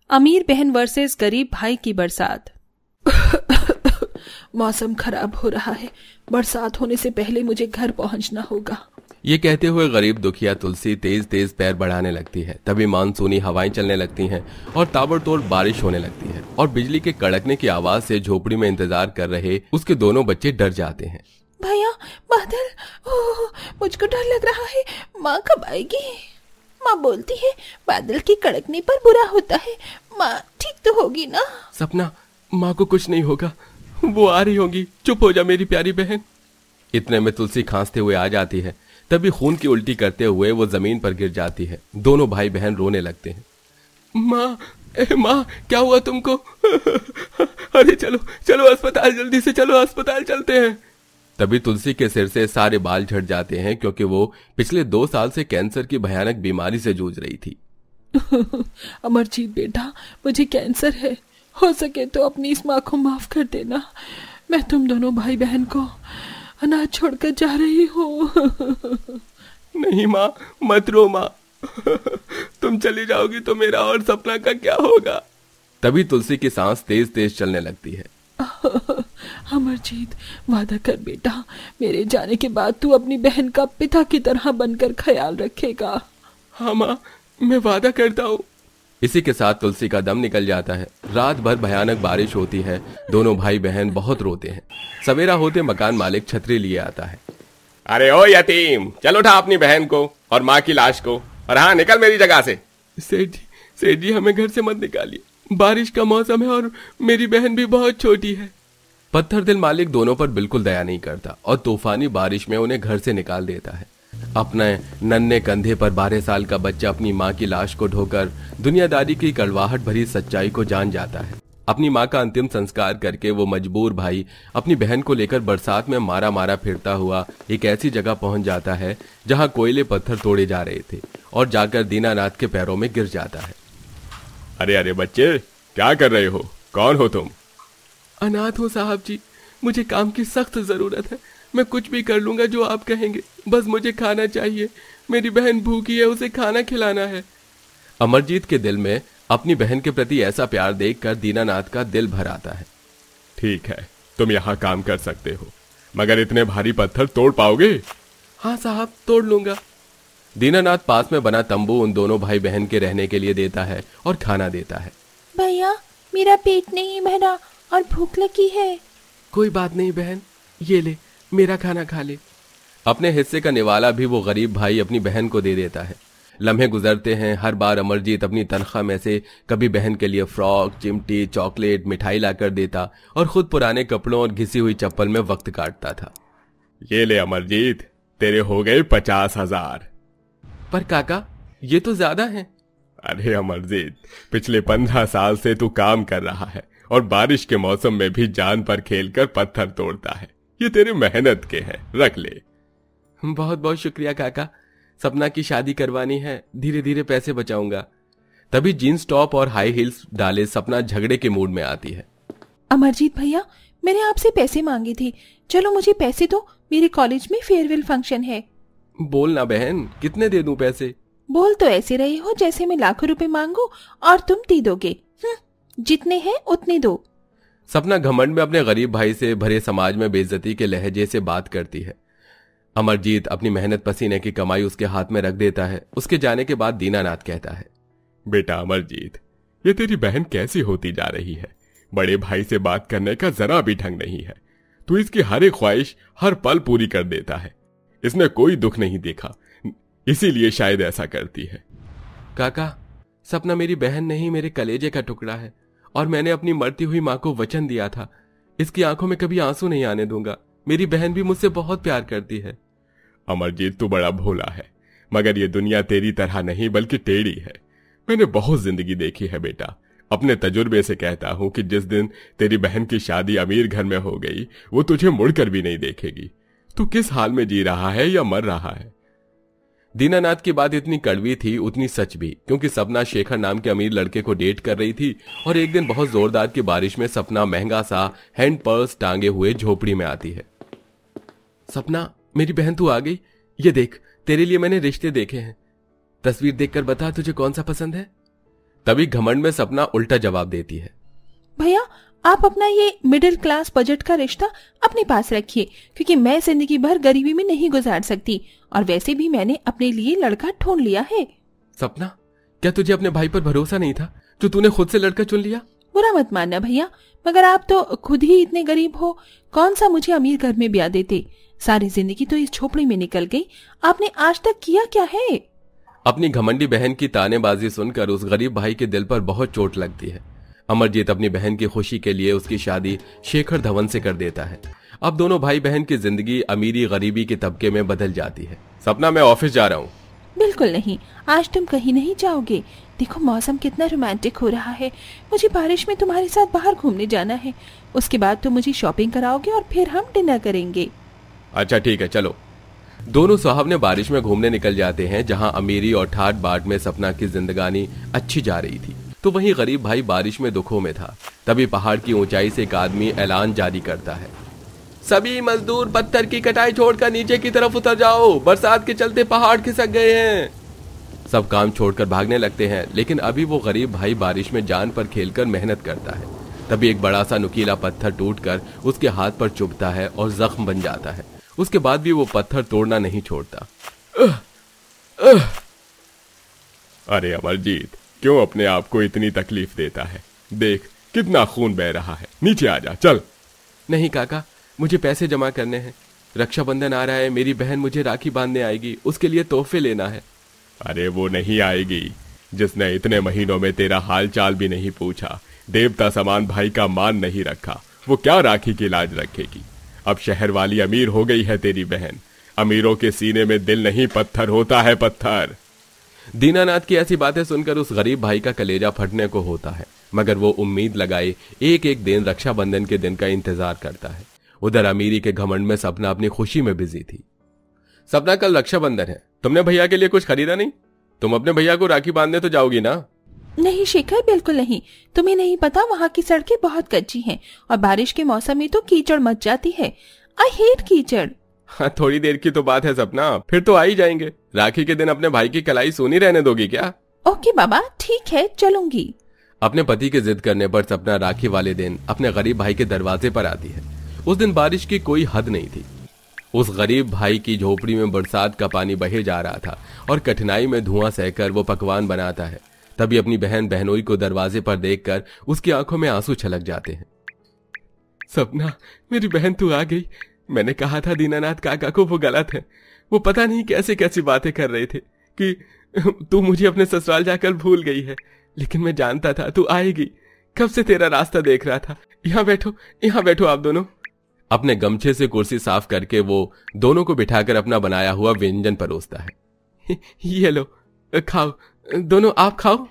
अमीर बहन वर्सेस गरीब भाई की बरसात। मौसम खराब हो रहा है, बरसात होने से पहले मुझे घर पहुंचना होगा। ये कहते हुए गरीब दुखिया तुलसी तेज तेज पैर बढ़ाने लगती है। तभी मानसूनी हवाएं चलने लगती हैं और ताबड़तोड़ बारिश होने लगती है और बिजली के कड़कने की आवाज से झोपड़ी में इंतजार कर रहे उसके दोनों बच्चे डर जाते हैं। भैया, बादल, मुझको डर लग रहा है। माँ कब आएगी? माँ बोलती है बादल की कड़कने पर बुरा होता है। माँ ठीक तो होगी ना? सपना, माँ को कुछ नहीं होगा, वो आ रही होगी। चुप हो जा मेरी प्यारी बहन। इतने में तुलसी खांसते हुए आ जाती है। तभी खून की उल्टी करते हुए वो जमीन पर गिर जाती है। दोनों भाई बहन रोने लगते हैं। माँ, माँ क्या हुआ तुमको? अरे चलो चलो अस्पताल, जल्दी से चलो अस्पताल चलते हैं। तभी तुलसी के सिर से सारे बाल झड़ जाते हैं क्योंकि वो पिछले 2 साल से कैंसर की भयानक बीमारी से जूझ रही थी। अमरजीत बेटा, मुझे कैंसर है। हो सके तो अपनी इस माँ को माफ कर देना। मैं तुम दोनों भाई बहन को अनाथ छोड़कर जा रही हूँ। नहीं माँ, मत रो माँ। तुम चली जाओगी तो मेरा और सपना का क्या होगा? तभी तुलसी की सांस तेज तेज चलने लगती है। अमरजीत, वादा कर बेटा, मेरे जाने के बाद तू अपनी बहन का पिता की तरह बनकर ख्याल रखेगा। हाँ माँ, मैं वादा करता हूँ। इसी के साथ तुलसी का दम निकल जाता है। रात भर भयानक बारिश होती है। दोनों भाई बहन बहुत रोते हैं। सवेरा होते मकान मालिक छतरी लिए आता है। अरे ओ यतीम, चल उठा अपनी बहन को और माँ की लाश को, और हाँ, निकल मेरी जगह से। सेठ जी हमें घर से मत निकालिए, बारिश का मौसम है और मेरी बहन भी बहुत छोटी है। पत्थर दिल मालिक दोनों पर बिल्कुल दया नहीं करता और तूफानी बारिश में उन्हें घर से निकाल देता है। अपने नन्हे कंधे पर 12 साल का बच्चा अपनी माँ की लाश को ढोकर दुनियादारी की कड़वाहट भरी सच्चाई को जान जाता है। अपनी माँ का अंतिम संस्कार करके वो मजबूर भाई अपनी बहन को लेकर बरसात में मारा मारा फिरता हुआ एक ऐसी जगह पहुंच जाता है जहां कोयले पत्थर तोड़े जा रहे थे और जाकर दीनानाथ के पैरों में गिर जाता है। अरे अरे बच्चे, क्या कर रहे हो? कौन हो तुम? अनाथ हूँ साहब जी, मुझे काम की सख्त जरूरत है। मैं कुछ भी कर लूंगा जो आप कहेंगे, बस मुझे खाना चाहिए। मेरी बहन भूखी है, उसे खाना खिलाना है। अमरजीत के दिल में अपनी बहन के प्रति ऐसा प्यार देखकर दीनानाथ का दिल भर आता है। ठीक है, तुम यहाँ काम कर सकते हो, मगर इतने भारी पत्थर तोड़ पाओगे? हाँ साहब, तोड़ लूंगा। दीनानाथ पास में बना तंबू उन दोनों भाई बहन के रहने के लिए देता है और खाना देता है। भैया, मेरा पेट नहीं भरा और भूख लगी है। कोई बात नहीं बहन, ये ले, मेरा खाना खा ले। अपने हिस्से का निवाला भी वो गरीब भाई अपनी बहन को दे देता है। लम्हे गुजरते हैं। हर बार अमरजीत अपनी तनख्वाह में से कभी बहन के लिए फ्रॉक, चिमटी, चॉकलेट, मिठाई लाकर देता और खुद पुराने कपड़ों और घिसी हुई चप्पल में वक्त काटता था। ये ले अमरजीत, तेरे हो गए 50,000। पर काका, ये तो ज्यादा है। अरे अमरजीत, पिछले 15 साल से तू काम कर रहा है और बारिश के मौसम में भी जान पर खेलकर पत्थर तोड़ता है। ये तेरे मेहनत के हैं, रख ले। बहुत बहुत शुक्रिया काका। सपना की शादी करवानी है, धीरे धीरे पैसे बचाऊंगा। तभी जीन्स टॉप और हाई हील्स डाले सपना झगड़े के मूड में आती है। अमरजीत भैया, मैंने आपसे पैसे मांगे थे, चलो मुझे पैसे दो, मेरे कॉलेज में फेयरवेल फंक्शन है। बोल ना बहन, कितने दे दूं पैसे? बोल तो ऐसे रहे हो जैसे मैं लाखों रुपए मांगू और तुम दे दोगे। जितने हैं उतने दो। सपना घमंड में अपने गरीब भाई से भरे समाज में बेइज्जती के लहजे से बात करती है। अमरजीत अपनी मेहनत पसीने की कमाई उसके हाथ में रख देता है। उसके जाने के बाद दीनानाथ कहता है, बेटा अमरजीत, ये तेरी बहन कैसी होती जा रही है? बड़े भाई से बात करने का जरा भी ढंग नहीं है। तू इसकी हर एक ख्वाहिश हर पल पूरी कर देता है। इसने कोई दुख नहीं देखा, इसीलिए शायद ऐसा करती है। काका, सपना मेरी बहन नहीं, मेरे कलेजे का टुकड़ा है और मैंने अपनी मरती हुई माँ को वचन दिया था, इसकी आंखों में कभी आंसू नहीं आने दूंगा। मेरी बहन भी मुझसे बहुत प्यार करती है। अमरजीत, तू बड़ा भोला है, मगर ये दुनिया तेरी तरह नहीं बल्कि टेढ़ी है। मैंने बहुत जिंदगी देखी है बेटा। अपने तजुर्बे से कहता हूं कि जिस दिन तेरी बहन की शादी अमीर घर में हो गई, वो तुझे मुड़कर भी नहीं देखेगी। तू किस हाल में जी रहा है या मर रहा है? दीनानाथ की बात इतनी कड़वी थी उतनी सच भी, क्योंकि सपना शेखर नाम के अमीर लड़के को डेट कर रही थी और एक दिन बहुत जोरदार की बारिश में सपना महंगा सा हैंड पर्स टांगे हुए झोपड़ी में आती है। सपना, मेरी बहन तू आ गई। ये देख, तेरे लिए मैंने रिश्ते देखे हैं। तस्वीर देखकर बता तुझे कौन सा पसंद है। तभी घमंड में सपना उल्टा जवाब देती है। भैया, आप अपना ये मिडिल क्लास बजट का रिश्ता अपने पास रखिए, क्योंकि मैं जिंदगी भर गरीबी में नहीं गुजार सकती, और वैसे भी मैंने अपने लिए लड़का ढूंढ लिया है। सपना, क्या तुझे अपने भाई पर भरोसा नहीं था जो तूने खुद से लड़का चुन लिया? बुरा मत मानना भैया, मगर आप तो खुद ही इतने गरीब हो, कौन सा मुझे अमीर घर में ब्याह देते। सारी जिंदगी तो इस झोपड़ी में निकल गई, आपने आज तक किया क्या है? अपनी घमंडी बहन की तानेबाजी सुनकर उस गरीब भाई के दिल पर बहुत चोट लगती है। अमरजीत अपनी बहन की खुशी के लिए उसकी शादी शेखर धवन से कर देता है। अब दोनों भाई बहन की जिंदगी अमीरी गरीबी के तबके में बदल जाती है। सपना, मैं ऑफिस जा रहा हूँ। बिल्कुल नहीं, आज तुम कहीं नहीं जाओगे। देखो मौसम कितना रोमांटिक हो रहा है, मुझे बारिश में तुम्हारे साथ बाहर घूमने जाना है। उसके बाद तुम मुझे शॉपिंग कराओगे और फिर हम डिनर करेंगे। अच्छा ठीक है, चलो। दोनों सुहावने बारिश में घूमने निकल जाते हैं। जहां अमीरी और ठाट बाट में सपना की जिंदगानी अच्छी जा रही थी, तो वहीं गरीब भाई बारिश में दुखों में था। तभी पहाड़ की ऊंचाई से एक आदमी ऐलान जारी करता है, सभी मजदूर पत्थर की कटाई छोड़कर नीचे की तरफ उतर जाओ, बरसात के चलते पहाड़ खिसक गए हैं। सब काम छोड़कर भागने लगते हैं, लेकिन अभी वो गरीब भाई बारिश में जान पर खेलकर मेहनत करता है। तभी एक बड़ा सा नुकीला पत्थर टूटकर उसके हाथ पर चुभता है और जख्म बन जाता है। उसके बाद भी वो पत्थर तोड़ना नहीं छोड़ता। अरे अमरजीत, क्यों अपने आप को इतनी तकलीफ देता है? देख कितना खून बह रहा है, नीचे आ जा, चल। नहीं काका, मुझे पैसे जमा करने हैं। रक्षाबंधन आ रहा है, मेरी बहन मुझे राखी बांधने आएगी, उसके लिए तोहफे लेना है। अरे वो नहीं आएगी जिसने इतने महीनों में तेरा हाल चाल भी नहीं पूछा, देवता समान भाई का मान नहीं रखा, वो क्या राखी की लाज रखेगी? अब शहर वाली अमीर हो गई है तेरी बहन। अमीरों के सीने में दिल नहीं, पत्थर होता है, पत्थर। दीनानाथ की ऐसी बातें सुनकर उस गरीब भाई का कलेजा फटने को होता है, मगर वो उम्मीद लगाए एक एक दिन रक्षाबंधन के दिन का इंतजार करता है। उधर अमीरी के घमंड में सपना अपनी खुशी में बिजी थी। सपना, कल रक्षाबंधन है, तुमने भैया के लिए कुछ खरीदा नहीं? तुम अपने भैया को राखी बांधने तो जाओगी ना? नहीं शेखर, बिल्कुल नहीं। तुम्हें नहीं पता, वहाँ की सड़कें बहुत कच्ची हैं और बारिश के मौसम में तो कीचड़ मच जाती है। आई हेट कीचड़। हाँ, थोड़ी देर की तो बात है सपना, फिर तो आ ही जाएंगे। राखी के दिन अपने भाई की कलाई सोनी रहने दोगी क्या? ओके बाबा, ठीक है, चलूंगी। अपने पति के जिद करने पर सपना राखी वाले दिन अपने गरीब भाई के दरवाजे पर आती है। उस दिन बारिश की कोई हद नहीं थी। उस गरीब भाई की झोपड़ी में बरसात का पानी बहे जा रहा था और कठिनाई में धुआं सहकर वो पकवान बनाता है। तभी अपनी बहन बहनोई को दरवाजे पर देखकर उसकी आंखों में आंसू छलक जाते हैं। सपना, मेरी बहन तू आ गई। मैंने कहा था दीनानाथ काका को वो गलत है। वो पता नहीं कैसे कैसी बातें कर रहे थे कि तू मुझे अपने ससुराल जाकर भूल गई है, लेकिन मैं जानता था तू आएगी। कब से तेरा रास्ता देख रहा था। यहाँ बैठो आप दोनों। अपने गमछे से कुर्सी साफ करके वो दोनों को बिठाकर अपना बनाया हुआ व्यंजन परोसता है। ये लो, खाओ दोनों, आप खाओ।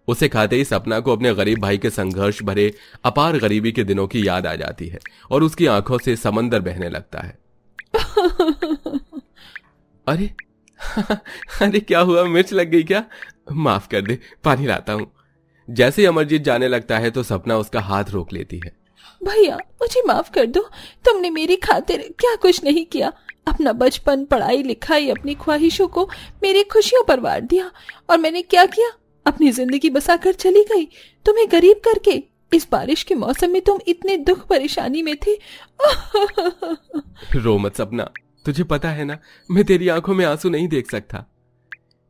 उसे खाते ही सपना को अपने गरीब भाई के संघर्ष भरे अपार गरीबी के दिनों की याद आ जाती है और उसकी आंखों से समंदर बहने लगता है। अरे अरे क्या हुआ, मिर्च लग गई क्या? माफ कर दे, पानी लाता हूं। जैसे ही अमरजीत जाने लगता है तो सपना उसका हाथ रोक लेती है। भैया मुझे माफ कर दो, तुमने मेरी खातिर क्या कुछ नहीं किया। अपना बचपन, पढ़ाई लिखाई, अपनी ख्वाहिशों को मेरी खुशियों पर वार दिया, और मैंने क्या किया? अपनी जिंदगी बसाकर चली गई, तुम्हें गरीब करके। इस बारिश के मौसम में तुम इतने दुख परेशानी में थे। रो मत सपना, तुझे पता है ना मैं तेरी आंखों में आंसू नहीं देख सकता।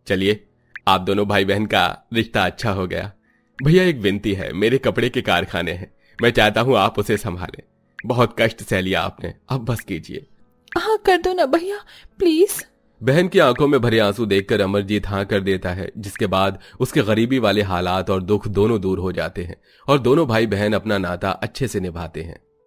चलिए, आप दोनों भाई बहन का रिश्ता अच्छा हो गया। भैया एक विनती है, मेरे कपड़े के कारखाने हैं, मैं चाहता हूं आप उसे संभालें। बहुत कष्ट सह लिया आपने, अब बस कीजिए। हाँ कर दो ना भैया, प्लीज। बहन की आंखों में भरे आंसू देखकर अमरजीत हाँ कर देता है, जिसके बाद उसके गरीबी वाले हालात और दुख दोनों दूर हो जाते हैं और दोनों भाई बहन अपना नाता अच्छे से निभाते हैं।